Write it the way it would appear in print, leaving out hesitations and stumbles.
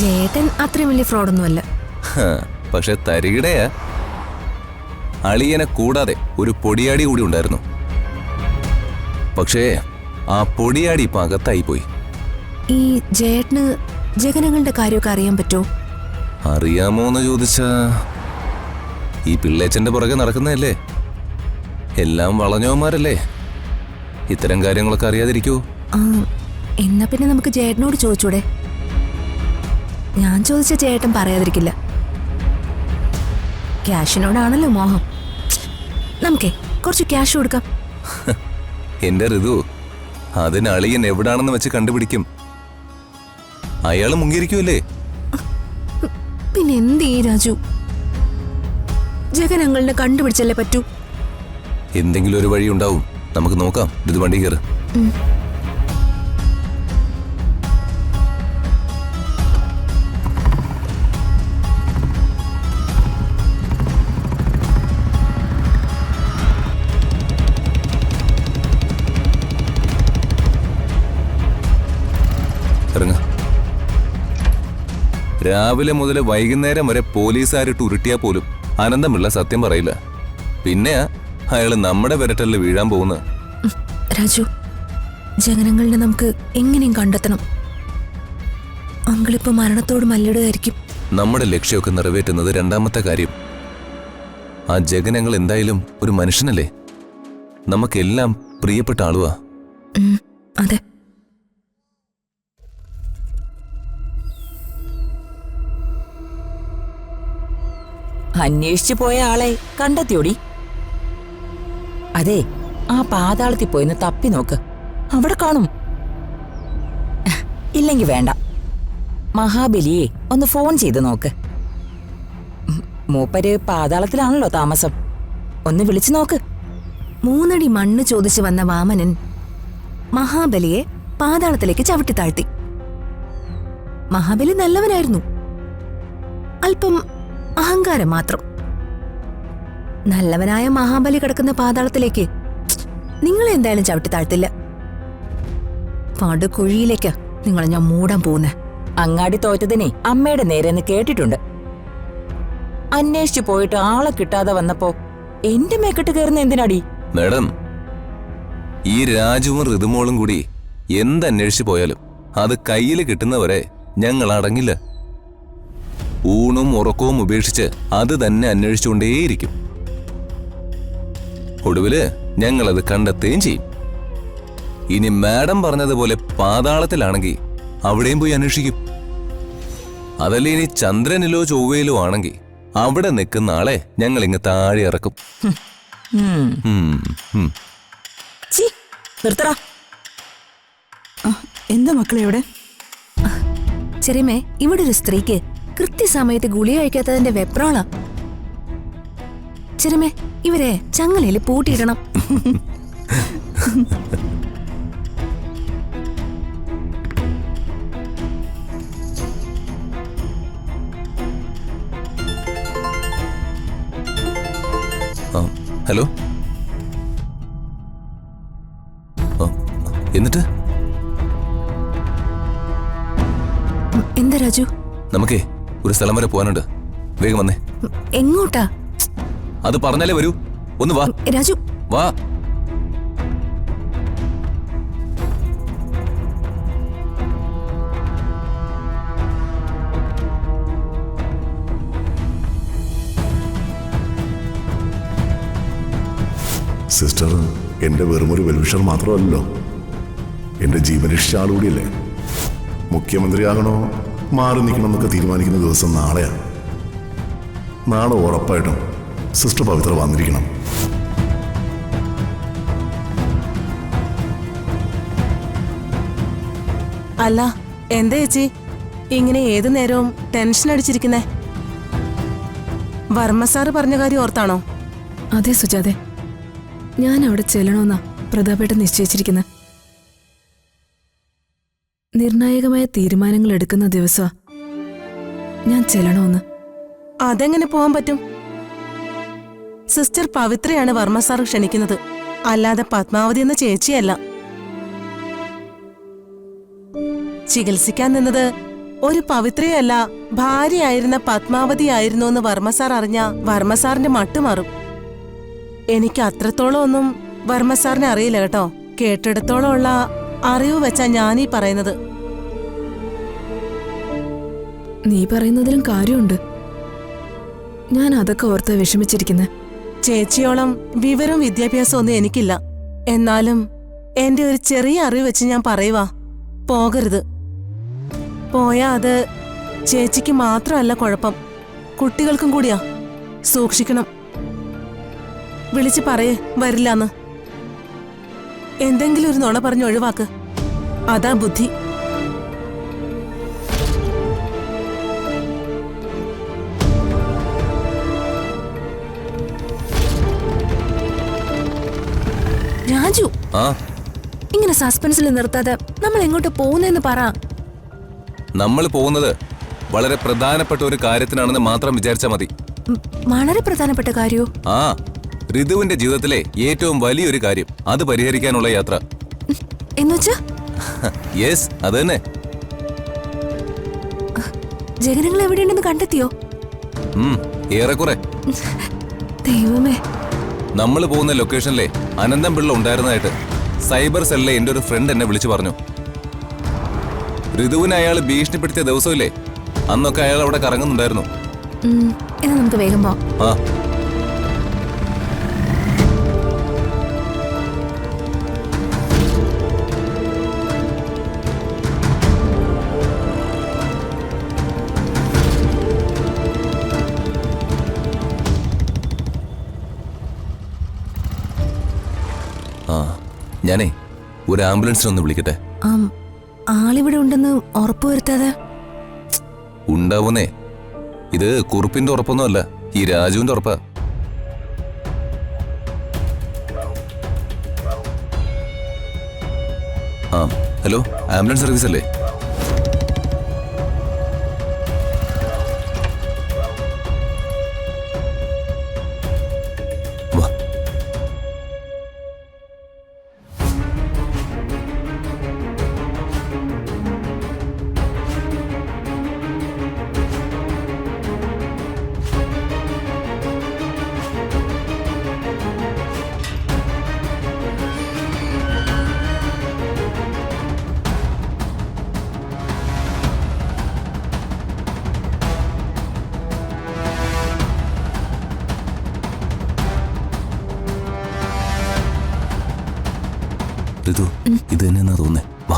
ജേട്ടൻ അത്രയും വലിയ ഫ്രോഡൊന്നുമല്ല. പക്ഷെ തരികിടയാ. അളിയനെ കൂടാതെ ഒരു പൊടിയാടി കൂടി ഉണ്ടായിരുന്നു. പക്ഷേ ആ പൊടിയാടി ഇപ്പൊ അകത്തായി പോയി. ഈ ജേട്ടന് ജഗനങ്ങളുടെ കാര്യമൊക്കെ അറിയാൻ പറ്റുമോ? അറിയാമോന്ന് ചോദിച്ചാ ഈ പിള്ളേച്ചന്റെ പുറകെ നടക്കുന്നതല്ലേ. എല്ലാം വളഞ്ഞവന്മാരല്ലേ. ഇത്തരം കാര്യങ്ങളൊക്കെ അറിയാതിരിക്കോ? എന്നാ പിന്നെ നമുക്ക് ജേട്ടനോട് ചോദിച്ചൂടെ? ഞാൻ ചോദിച്ച ചേട്ടൻ പറയാതിരിക്കില്ല. ക്യാഷിനോടാണല്ലോ മോഹം. നമുക്കേ കുറച്ച് ക്യാഷ് കൊടുക്കാം. എന്റെ ഋതു, അതിന് അളിയൻ എവിടാണെന്ന് വെച്ച് കണ്ടുപിടിക്കും. അയാള് മുങ്ങിയിരിക്കുമല്ലേ. പിന്നെ എന്ത് ഈ രാജു, ജഗനങ്ങളിനെ കണ്ടുപിടിച്ചല്ലേ പറ്റൂ. എന്തെങ്കിലും ഒരു വഴി ഉണ്ടാവും. നമുക്ക് നോക്കാം. ഇത് വണ്ടി കയറ്. ഇറങ്ങ. രാവിലെ മുതൽ വൈകുന്നേരം വരെ പോലീസുകാരിട്ട് ഉരുട്ടിയാ പോലും അനന്തമുള്ള സത്യം പറയില്ല. പിന്നെ അയാള് നമ്മുടെ വിരട്ടലിൽ വീഴാൻ പോകുന്ന. രാജു, ജഗനങ്ങളിനെ നമുക്ക് എങ്ങനെയും കണ്ടെത്തണം. അങ്കിളിപ്പോ മരണത്തോട് മല്ലിടുകയായിരിക്കും. നമ്മുടെ ലക്ഷ്യമൊക്കെ നിറവേറ്റുന്നത് രണ്ടാമത്തെ കാര്യം. ആ ജഗനങ്ങൾ എന്തായാലും ഒരു മനുഷ്യനല്ലേ. നമുക്കെല്ലാം പ്രിയപ്പെട്ട ആളുവാ. അതെ. അന്വേഷിച്ചു പോയ ആളെ കണ്ടെത്തിയോടി? അതെ, ആ പാതാളത്തിൽ പോയിന്ന് തപ്പി നോക്ക്. അവിടെ കാണും. ഇല്ലെങ്കി വേണ്ട, മഹാബലിയെ ഒന്ന് ഫോൺ ചെയ്ത് നോക്ക്. മൂപ്പര് പാതാളത്തിലാണല്ലോ താമസം. ഒന്ന് വിളിച്ചു നോക്ക്. 3 അടി മണ്ണ് ചോദിച്ചു വന്ന വാമനൻ മഹാബലിയെ പാതാളത്തിലേക്ക് ചവിട്ടി താഴ്ത്തി. മഹാബലി നല്ലവനായിരുന്നു. അല്പം അഹങ്കാരം മാത്രം. നല്ലവനായ മഹാബലി കിടക്കുന്ന പാതാളത്തിലേക്ക് നിങ്ങളെ എന്തായാലും ചവിട്ടി താഴ്ത്തില്ല. പടുകുഴിയിലേക്കാ നിങ്ങളെ ഞാൻ മൂടാൻ പോകുന്നേ. അങ്ങാടി തോറ്റതിനെ അമ്മയുടെ നേരെന്ന് കേട്ടിട്ടുണ്ട്. അന്വേഷിച്ചു പോയിട്ട് ആളെ കിട്ടാതെ വന്നപ്പോ എന്റെ മേക്കെട്ട് കയറുന്ന എന്തിനാടി? മാഡം, ഈ രാജുവും ഋതുമോളും കൂടി എന്തന്വേഷിച്ചു പോയാലും അത് കയ്യിൽ കിട്ടുന്നവരെ ഞങ്ങൾ അടങ്ങില്ല. ഊണും ഉറക്കവും ഉപേക്ഷിച്ച് അത് തന്നെ അന്വേഷിച്ചുകൊണ്ടേയിരിക്കും. ഒടുവില് ഞങ്ങളത് കണ്ടെത്തുകയും ചെയ്യും. ഇനി മാഡം പറഞ്ഞതുപോലെ പാതാളത്തിലാണെങ്കിൽ അവിടെയും പോയി അന്വേഷിക്കും. അതല്ലേ ഇനി ചന്ദ്രനിലോ ചൊവ്വയിലോ ആണെങ്കിൽ അവിടെ നിൽക്കുന്ന ആളെ ഞങ്ങൾ ഇങ്ങ് താഴെ ഇറക്കും. എന്താ മക്കളെ ഇവിടെ? ചെറിയമേ, ഇവിടെ ഒരു സ്ത്രീക്ക് കൃത്യസമയത്ത് ഗുളിക കഴിക്കാത്തതിന്റെ വെപ്രാളാ. ചെറിയമേ, ഇവരെ ചങ്ങലയിൽ പൂട്ടിയിടണം. ഹലോ. എന്നിട്ട് എന്താ രാജു? നമുക്കേ ഒരു സ്ഥലം വരെ പോകാനുണ്ട്. വേഗം വന്നേ. എങ്ങോട്ടാ? അത് പറഞ്ഞാലേ വരൂ. ഒന്ന് വാ രാജു. വാ. സിസ്റ്റർ എൻ്റെ വെറുമൊരു വെൽവിഷർ മാത്രമല്ലല്ലോ, എൻ്റെ ജീവൻ രക്ഷിച്ച ആളുകൂടിയല്ലേ. മുഖ്യമന്ത്രിയാകണോ മാറി നിൽക്കണമെന്നൊക്കെ തീരുമാനിക്കുന്ന ദിവസം നാളെയാണ്. നാളെ ഉറപ്പായിട്ടും സിസ്റ്റർ പവിത്ര വന്നിരിക്കണം. അല്ല, എന്താ ചേച്ചി ഇങ്ങനെ ഏതു നേരവും ടെൻഷൻ അടിച്ചിരിക്കുന്നേ? വർമ്മ സാറ് പറഞ്ഞ കാര്യം ഓർത്താണോ? അതെ സുജാതെ, ഞാൻ അവിടെ ചെല്ലണമെന്നാ പ്രതാപേട്ടൻ നിശ്ചയിച്ചിരിക്കുന്നത്. നിർണായകമായ തീരുമാനങ്ങൾ എടുക്കുന്ന ദിവസമാ ഞാൻ ചെല്ലണമെന്ന്. അതെങ്ങനെ പോകാൻ പറ്റും? സിസ്റ്റർ പവിത്രയാണ് വർമ്മ സാർ ക്ഷണിക്കുന്നത്, അല്ലാതെ പത്മാവതി എന്ന ചേച്ചിയല്ല. ചികിത്സിക്കാൻ നിന്നത് ഒരു പവിത്രയല്ല ഭാര്യയായിരുന്ന പത്മാവതി ആയിരുന്നു എന്ന് വർമ്മ സാർ അറിഞ്ഞ വർമ്മ സാറിന്റെ മട്ടുമാറും. എനിക്ക് അത്രത്തോളം ഒന്നും വർമ്മ സാറിനെ അറിയില്ല കേട്ടോ. കേട്ടിടത്തോളം ഉള്ള അറിവ് വെച്ചാ ഞാനീ പറയുന്നത്. നീ പറയുന്നതിലും കാര്യമുണ്ട്. ഞാൻ അതൊക്കെ ഓർത്ത് വിഷമിച്ചിരിക്കുന്നത്. ചേച്ചിയോളം വിവരവും വിദ്യാഭ്യാസവും ഒന്നും എനിക്കില്ല. എന്നാലും എന്റെ ഒരു ചെറിയ അറിവ് വെച്ച് ഞാൻ പറയുവാ, പോകരുത്. പോയാ അത് ചേച്ചിക്ക് മാത്രമല്ല കുഴപ്പം, കുട്ടികൾക്കും കൂടിയാ. സൂക്ഷിക്കണം. വിളിച്ച് പറയേ വരില്ലാന്ന്. എന്തെങ്കിലും ഒരു നുണ പറഞ്ഞ് ഒഴിവാക്ക്. അതാ ബുദ്ധി. രാജു, ആ ഇങ്ങനെ സസ്പെൻസിൽ നിർത്താതെ നമ്മൾ എങ്ങോട്ട് പോകുന്നെന്ന് പറ. നമ്മൾ പോകുന്നത് വളരെ പ്രധാനപ്പെട്ട ഒരു കാര്യത്തിനാണെന്ന് മാത്രം വിചാരിച്ചാൽ മതി. വളരെ പ്രധാനപ്പെട്ട കാര്യോ? ആ, ഋതുവിന്റെ ജീവിതത്തിലെ ഏറ്റവും വലിയൊരു കാര്യം, അത് പരിഹരിക്കാനുള്ള യാത്ര. എന്നുവെച്ചാ? യെസ്, അത് തന്നെ. ജഗനങ്ങൾ എവിടെയുണ്ടെന്ന് കണ്ടെത്തിയോ? ഏറെക്കുറെ. ദൈവമേ. നമ്മൾ പോകുന്ന ലൊക്കേഷനിലെ അനന്തം പിള്ള ഉണ്ടായിരുന്നതായിട്ട് സൈബർ സെല്ലിലെ എന്റെ ഒരു ഫ്രണ്ട് എന്നെ വിളിച്ചു പറഞ്ഞു. ഋതുവിനെ അയാൾ ഭീഷണിപ്പെടുത്തിയ ദിവസമില്ലേ, അന്നൊക്കെ അയാൾ അവിടെ കറങ്ങുന്നുണ്ടായിരുന്നു. എന്നാ നമുക്ക് വേഗം പോവാം. ആ, ഞാനേ ഒരു ആംബുലൻസിനൊന്ന് വിളിക്കട്ടെ. ആളിവിടെ ഉണ്ടെന്ന് ഉറപ്പുവരുത്താതെ. ഉണ്ടാവുന്നേ, ഇത് കുറുപ്പിന്റെ ഉറപ്പൊന്നുമല്ല, ഈ രാജുവിന്റെ ഉറപ്പാ. ആ, ഹലോ, ആംബുലൻസ് സർവീസ് അല്ലേ? വാ. ഋതു, ഇത് തന്നെയെന്നാ തോന്നുന്നേ. വാ.